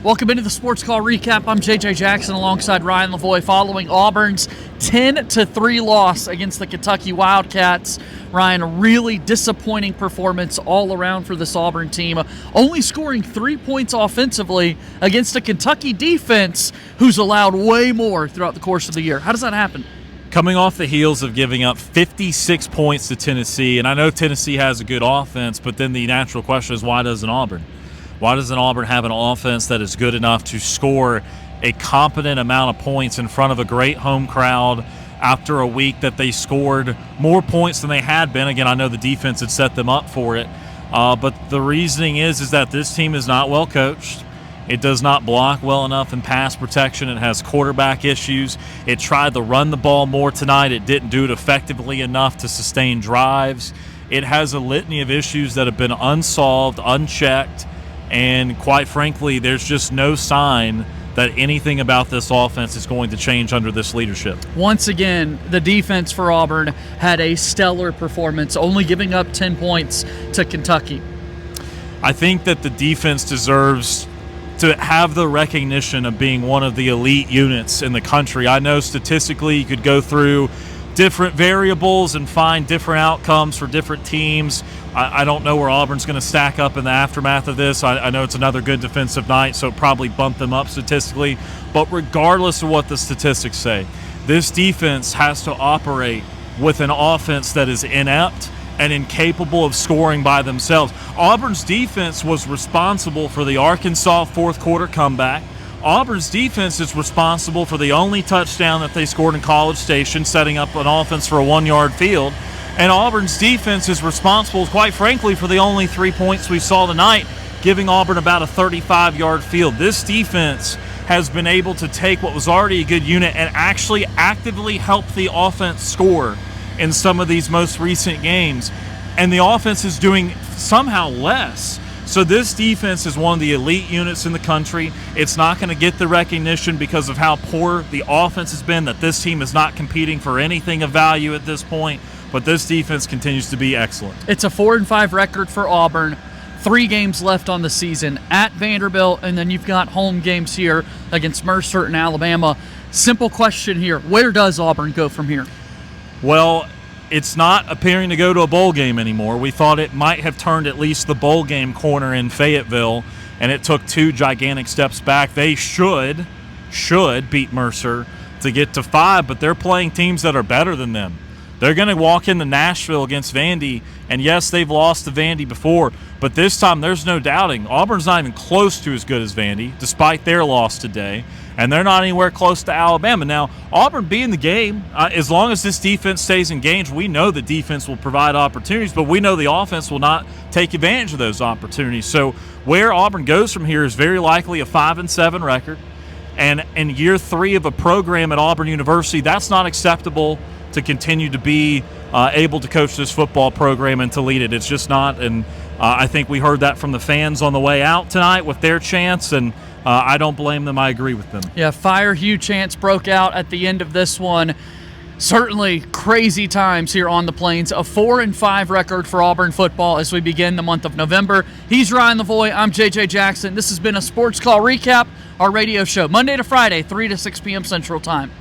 Welcome into the Sports Call Recap. I'm JJ Jackson alongside Ryan Lavoie following Auburn's 10-3 loss against the Kentucky Wildcats. Ryan, a really disappointing performance all around for this Auburn team, only scoring 3 points offensively against a Kentucky defense who's allowed way more throughout the course of the year. How does that happen? Coming off the heels of giving up 56 points to Tennessee, and I know Tennessee has a good offense, but then the natural question is, why doesn't Auburn? Why doesn't Auburn have an offense that is good enough to score a competent amount of points in front of a great home crowd after a week that they scored more points than they had been? Again, I know the defense had set them up for it, but the reasoning is that this team is not well coached. It does not block well enough in pass protection. It has quarterback issues. It tried to run the ball more tonight. It didn't do it effectively enough to sustain drives. It has a litany of issues that have been unsolved, unchecked, and quite frankly, there's just no sign that anything about this offense is going to change under this leadership. Once again, the defense for Auburn had a stellar performance, only giving up 10 points to Kentucky. I think that the defense deserves to have the recognition of being one of the elite units in the country. I know statistically you could go through different variables and find different outcomes for different teams. I don't know where Auburn's going to stack up in the aftermath of this. I know it's another good defensive night, so it probably bumped them up statistically. But regardless of what the statistics say, this defense has to operate with an offense that is inept and incapable of scoring by themselves. Auburn's defense was responsible for the Arkansas fourth quarter comeback. Auburn's defense is responsible for the only touchdown that they scored in College Station, setting up an offense for a 1-yard field. And Auburn's defense is responsible, quite frankly, for the only 3 points we saw tonight, giving Auburn about a 35-yard field. This defense has been able to take what was already a good unit and actually actively help the offense score in some of these most recent games. And the offense is doing somehow less. So this defense is one of the elite units in the country. It's not going to get the recognition because of how poor the offense has been, that this team is not competing for anything of value at this point. But this defense continues to be excellent. It's a 4-5 record for Auburn. 3 games left on the season at Vanderbilt, and then you've got home games here against Mercer and Alabama. Simple question here. Where does Auburn go from here? Well, it's not appearing to go to a bowl game anymore. We thought it might have turned at least the bowl game corner in Fayetteville, and it took 2 gigantic steps back. They should beat Mercer to get to 5, but they're playing teams that are better than them. They're going to walk into Nashville against Vandy, and yes, they've lost to Vandy before, but this time there's no doubting. Auburn's not even close to as good as Vandy, despite their loss today, and they're not anywhere close to Alabama. Now, Auburn being the game, as long as this defense stays engaged, we know the defense will provide opportunities, but we know the offense will not take advantage of those opportunities. So where Auburn goes from here is very likely a 5-7 record, and in year 3 of a program at Auburn University, that's not acceptable to continue to be able to coach this football program and to lead it. It's just not, and I think we heard that from the fans on the way out tonight with their chants, and I don't blame them. I agree with them. Yeah, Fire Hugh chants broke out at the end of this one. Certainly crazy times here on the Plains. A 4-5 record for Auburn football as we begin the month of November. He's Ryan Lavoie. I'm JJ Jackson. This has been a Sports Call Recap, our radio show, Monday to Friday, 3 to 6 p.m. Central Time.